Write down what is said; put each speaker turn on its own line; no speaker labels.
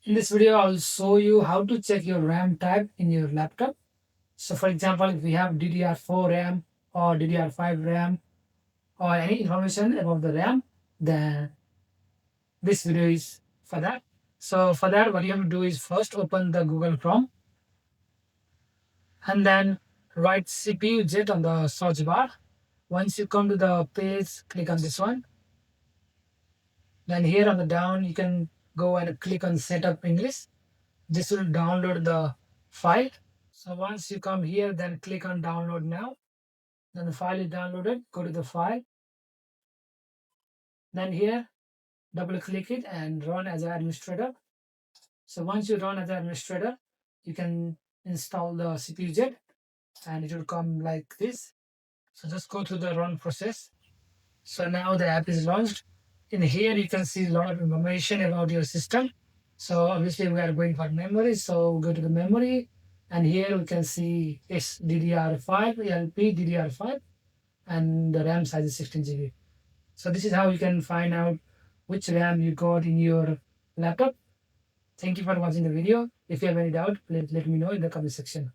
In this video, I'll show you how to check your RAM type in your laptop. So for example, if we have DDR4 RAM or DDR5 RAM or any information about the RAM, then this video is for that. So for that, what you have to do is first open the Google Chrome and then write CPU jet on the search bar. Once you come to the page, click on this one. Then here on the down, you can go and click on Setup English. This will download the file. So once you come here, then click on download now. Then the file is downloaded. Go to the file. Then here, double click it and run as an administrator. So once you run as an administrator, you can install the CPU jet and it will come like this. So just go through the run process. So now the app is launched. In here, you can see a lot of information about your system. So obviously we are going for memory. So go to the memory and here we can see it's DDR5, LP DDR5 and the RAM size is 16 GB. So this is how you can find out which RAM you got in your laptop. Thank you for watching the video. If you have any doubt, please let me know in the comment section.